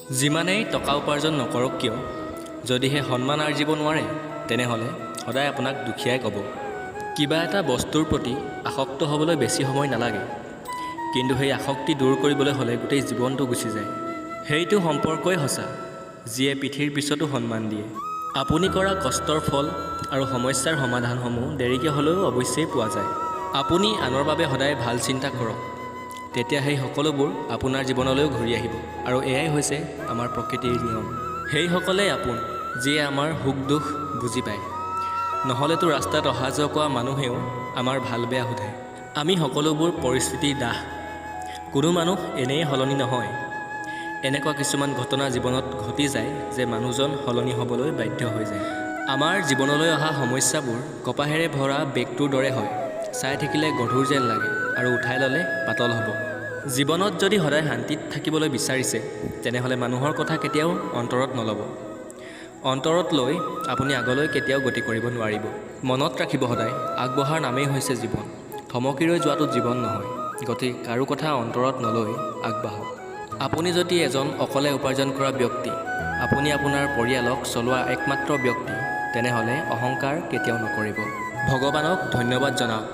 যিমানেই টকা উপাৰ্জন নকৰক কিয়, যদিহে সন্মান আৰ্জিব নোৱাৰে তেনেহ'লে সদায় আপোনাক দুখীয়াই ক'ব। কিবা এটা বস্তুৰ প্ৰতি আসক্ত হ'বলৈ বেছি সময় নালাগে, কিন্তু সেই আসক্তি দূৰ কৰিবলৈ হ'লে গোটেই জীৱনটো গুচি যায়। সেইটো সম্পৰ্কই সঁচা যিয়ে পিঠিৰ পিছতো সন্মান দিয়ে। আপুনি কৰা কষ্টৰ ফল আৰু সমস্যাৰ সমাধানসমূহ দেৰিকৈ হ'লেও অৱশ্যেই পোৱা যায়। আপুনি আনৰ বাবে সদায় ভাল চিন্তা কৰক, তেতিয়া সেই সকলোবোৰ আপোনাৰ জীৱনলৈও ঘূৰি আহিব। আৰু এয়াই হৈছে আমাৰ প্ৰকৃতিৰ নিয়ম। সেইসকলেই আপোন যিয়ে আমাৰ সুখ দুখ বুজি পায়, নহ'লেতো ৰাস্তাত অহা যোৱা কৰা মানুহেও আমাৰ ভাল বেয়া সোধে। আমি সকলোবোৰ পৰিস্থিতিৰ দাস, কোনো মানুহ এনেই সলনি নহয়। এনেকুৱা কিছুমান ঘটনা জীৱনত ঘটি যায় যে মানুহজন সলনি হ'বলৈ বাধ্য হৈ যায়। আমাৰ জীৱনলৈ অহা সমস্যাবোৰ কপাহেৰে ভৰা বেগটোৰ দৰে হয়, চাই থাকিলে গধুৰ যেন লাগে আৰু উঠাই ল'লে পাতল হ'ব। জীৱনত যদি সদায় শান্তিত থাকিবলৈ বিচাৰিছে তেনেহ'লে মানুহৰ কথা কেতিয়াও অন্তৰত নল'ব। অন্তৰত লৈ আপুনি আগলৈ কেতিয়াও গতি কৰিব নোৱাৰিব। মনত ৰাখিব সদায়, আগবঢ়াৰ নামেই হৈছে জীৱন। থমকি ৰৈ যোৱাটো জীৱন নহয়। গতিকে কাৰো কথা অন্তৰত নলৈ আগবাঢ়ক। আপুনি যদি এজন অকলে উপাৰ্জন কৰা ব্যক্তি, আপুনি আপোনাৰ পৰিয়ালক চলোৱা একমাত্ৰ ব্যক্তি, তেনেহ'লে অহংকাৰ কেতিয়াও নকৰিব। ভগৱানক ধন্যবাদ জনাওক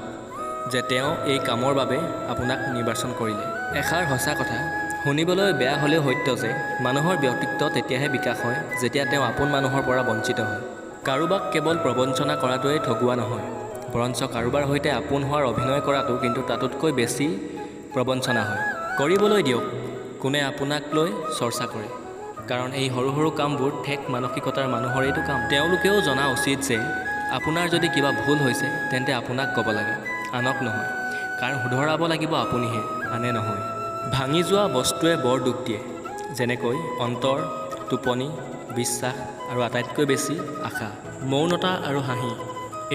যে তেওঁ এই কামৰ বাবে আপোনাক নিৰ্বাচন কৰিলে। এষাৰ সঁচা কথা, শুনিবলৈ বেয়া হ'লেও সত্য যে মানুহৰ ব্যক্তিত্ব তেতিয়াহে বিকাশ হয় যেতিয়া তেওঁ আপোন মানুহৰ পৰা বঞ্চিত হয়। কাৰোবাক কেৱল প্ৰবঞ্চনা কৰাটোৱেই ঠগোৱা নহয়, বৰঞ্চ কাৰোবাৰ সৈতে আপোন হোৱাৰ অভিনয় কৰাটো কিন্তু তাতোতকৈ বেছি প্ৰবঞ্চনা হয়। কৰিবলৈ দিয়ক, কোনে আপোনাক লৈ চৰ্চা কৰে, কাৰণ এই সৰু সৰু কামবোৰ ঠেক মানসিকতাৰ মানুহৰেইটো কাম। তেওঁলোকেও জনা উচিত যে আপোনাৰ যদি কিবা ভুল হৈছে তেন্তে আপোনাক ক'ব লাগে, আনক নহয়। কাৰণ শুধৰাব লাগিব আপুনিহে, আনে নহয়। ভাঙি যোৱা বস্তুৱে বৰ দুখ দিয়ে, যেনেকৈ অন্তৰ, টোপনি, বিশ্বাস আৰু আটাইতকৈ বেছি আশা। মৌনতা আৰু হাঁহি,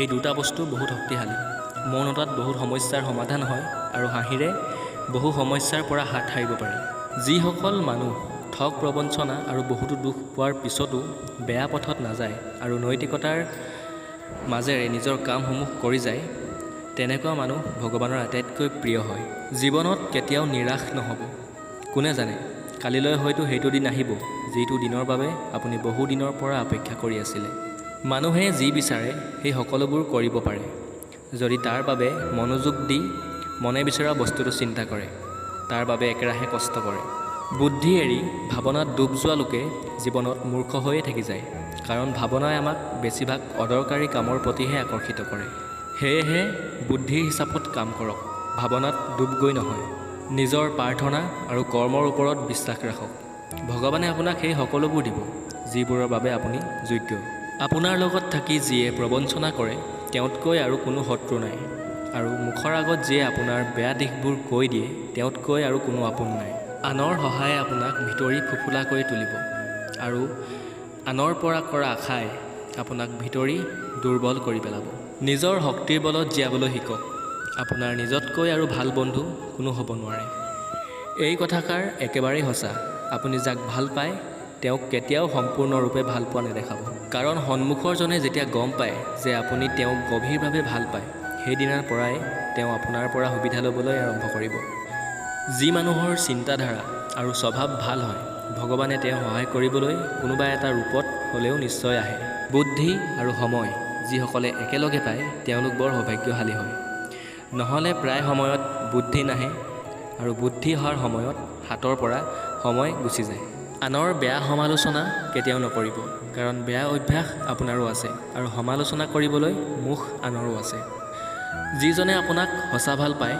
এই দুটা বস্তু বহুত শক্তিশালী। মৌনতাত বহুত সমস্যাৰ সমাধান হয় আৰু হাঁহিৰে বহু সমস্যাৰ পৰা হাত সাৰিব পাৰি। যিসকল মানুহ ঠগ প্ৰবঞ্চনা আৰু বহুতো দুখ পোৱাৰ পিছতো বেয়া পথত নাযায় আৰু নৈতিকতাৰ মাজেৰে নিজৰ কামসমূহ কৰি যায়, তেনেকুৱা মানুহ ভগৱানৰ আটাইতকৈ প্ৰিয় হয়। জীৱনত কেতিয়াও নিৰাশ নহ'ব। কোনে জানে কালিলৈ হয়তো সেইটো দিন আহিব যিটো দিনৰ বাবে আপুনি বহু দিনৰ পৰা অপেক্ষা কৰি আছিলে। মানুহে যি বিচাৰে সেই সকলোবোৰ কৰিব পাৰে যদি তাৰ বাবে মনোযোগ দি মনে বিচৰা বস্তুটো চিন্তা কৰে, তাৰ বাবে একেৰাহে কষ্ট কৰে। বুদ্ধি এৰি ভাৱনাত ডুব যোৱা লোকে জীৱনত মূৰ্খ হৈয়ে থাকি যায়, কাৰণ ভাৱনাই আমাক বেছিভাগ অদৰকাৰী কামৰ প্ৰতিহে আকৰ্ষিত কৰে। সেয়েহে বুদ্ধিৰ হিচাপত কাম কৰক, ভাৱনাত ডুব গৈ নহয়। নিজৰ প্ৰাৰ্থনা আৰু কৰ্মৰ ওপৰত বিশ্বাস ৰাখক। ভগৱানে আপোনাক সেই সকলোবোৰ দিব যিবোৰৰ বাবে আপুনি যোগ্য। আপোনাৰ লগত থাকি যিয়ে প্ৰবঞ্চনা কৰে তেওঁতকৈ আৰু কোনো শত্ৰু নাই, আৰু মুখৰ আগত যিয়ে আপোনাৰ বেয়া দিশবোৰ কৈ দিয়ে তেওঁতকৈ আৰু কোনো আপোন নাই। আনৰ সহায়ে আপোনাক ভিতৰি ফুফুলা কৰি তুলিব, আৰু আনৰ পৰা কৰা আশাই আপোনাক ভিতৰি দুৰ্বল কৰি পেলাব। নিজৰ শক্তিৰ বলত জীয়াবলৈ শিকক। আপোনাৰ নিজতকৈ আৰু ভাল বন্ধু কোনো হ'ব নোৱাৰে। এই কথাষাৰ একেবাৰেই সঁচা। আপুনি যাক ভাল পায় তেওঁক কেতিয়াও সম্পূৰ্ণৰূপে ভাল পোৱা নেদেখাব, কাৰণ সন্মুখৰজনে যেতিয়া গম পায় যে আপুনি তেওঁক গভীৰভাৱে ভাল পায়, সেইদিনাৰ পৰাই তেওঁ আপোনাৰ পৰা সুবিধা ল'বলৈ আৰম্ভ কৰিব। যি মানুহৰ চিন্তাধাৰা আৰু স্বভাৱ ভাল হয়, ভগৱানে তেওঁ সহায় কৰিবলৈ কোনোবা এটা ৰূপত হ'লেও নিশ্চয় আহে। বুদ্ধি আৰু সময় যিসকলে একেলগে পায় তেওঁলোক বৰ সৌভাগ্যশালী হয়। নহ'লে প্ৰায় সময়ত বুদ্ধি নাহে, আৰু বুদ্ধি হোৱাৰ সময়ত হাতৰ পৰা সময় গুচি যায়। আনৰ বেয়া সমালোচনা কেতিয়াও নকৰিব, কাৰণ বেয়া অভ্যাস আপোনাৰো আছে আৰু সমালোচনা কৰিবলৈ মুখ আনৰো আছে। যিজনে আপোনাক সঁচা ভাল পায়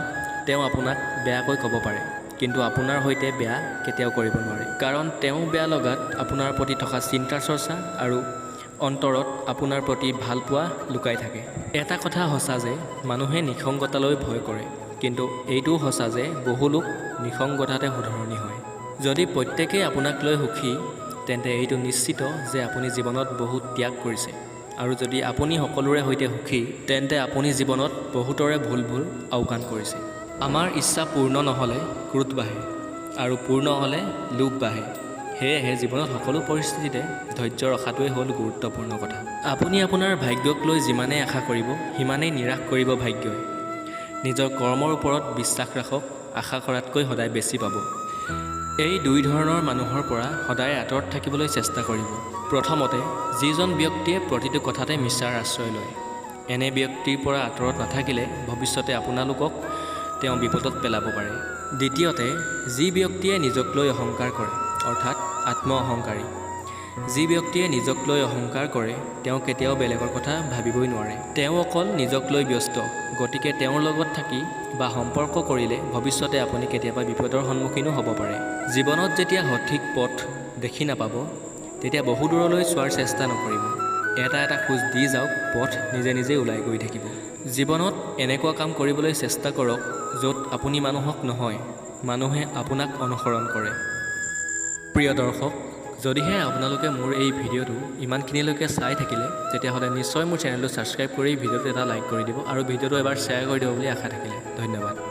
তেওঁ আপোনাক বেয়াকৈ ক'ব পাৰে, কিন্তু আপোনাৰ সৈতে বেয়া কেতিয়াও কৰিব নোৱাৰে, কাৰণ তেওঁ বেয়া লগাত আপোনাৰ প্ৰতি থকা চিন্তা চৰ্চা আৰু অন্তৰত আপোনাৰ প্ৰতি ভাল পোৱা লুকাই থাকে। এটা কথা সঁচা যে মানুহে নিসংগতালৈ ভয় কৰে, কিন্তু এইটোও সঁচা যে বহু লোক নিসংগতাতে শুধৰণি হয়। যদি প্ৰত্যেকেই আপোনাক লৈ সুখী, তেন্তে এইটো নিশ্চিত যে আপুনি জীৱনত বহুত ত্যাগ কৰিছে, আৰু যদি আপুনি সকলোৰে সৈতে সুখী তেন্তে আপুনি জীৱনত বহুতৰে ভুল আওকাণ কৰিছে। আমাৰ ইচ্ছা পূৰ্ণ নহ'লে ক্ৰোধ বাঢ়ে, আৰু পূৰ্ণ হ'লে লোভ বাঢ়ে। সেয়েহে জীৱনত সকলো পৰিস্থিতিতে ধৈৰ্য ৰখাটোৱেই হ'ল গুৰুত্বপূৰ্ণ কথা। আপুনি আপোনাৰ ভাগ্যক লৈ যিমানেই আশা কৰিব সিমানেই নিৰাশ কৰিব ভাগ্যই। নিজৰ কৰ্মৰ ওপৰত বিশ্বাস ৰাখক, আশা কৰাতকৈ সদায় বেছি পাব। এই দুই ধৰণৰ মানুহৰ পৰা সদায় আঁতৰত থাকিবলৈ চেষ্টা কৰিব। প্ৰথমতে, যিজন ব্যক্তিয়ে প্ৰতিটো কথাতে মিছাৰ আশ্ৰয় লয়। এনে ব্যক্তিৰ পৰা আঁতৰত নাথাকিলে ভৱিষ্যতে আপোনালোকক তেওঁ বিপদত পেলাব পাৰে। দ্বিতীয়তে, যি ব্যক্তিয়ে নিজক লৈ অহংকাৰ কৰে, অৰ্থাৎ আত্ম অহংকাৰী। যি ব্যক্তিয়ে নিজক লৈ অহংকাৰ কৰে তেওঁ কেতিয়াও বেলেগৰ কথা ভাবিবই নোৱাৰে। তেওঁ অকল নিজক লৈ ব্যস্ত। গতিকে তেওঁৰ লগত থাকি বা সম্পৰ্ক কৰিলে ভৱিষ্যতে আপুনি কেতিয়াবা বিপদৰ সন্মুখীনো হ'ব পাৰে। জীৱনত যেতিয়া সঠিক পথ দেখি নাপাব তেতিয়া বহু দূৰলৈ চোৱাৰ চেষ্টা নকৰিব। এটা এটা খোজ দি যাওক, পথ নিজে নিজে ওলাই গৈ থাকিব। জীৱনত এনেকুৱা কাম কৰিবলৈ চেষ্টা কৰক য'ত আপুনি মানুহক নহয়, মানুহে আপোনাক অনুসৰণ কৰে। প্ৰিয় দৰ্শক, যদিহে আপোনালোকে মোৰ এই ভিডিঅ'টো ইমানখিনিলৈকে চাই থাকিলে তেতিয়াহ'লে নিশ্চয় মোৰ চেনেলটো ছাবস্ক্ৰাইব কৰি ভিডিঅ'টো এটা লাইক কৰি দিব আৰু ভিডিঅ'টো এবাৰ শ্বেয়াৰ কৰি দিব বুলি আশা থাকিলে। ধন্যবাদ।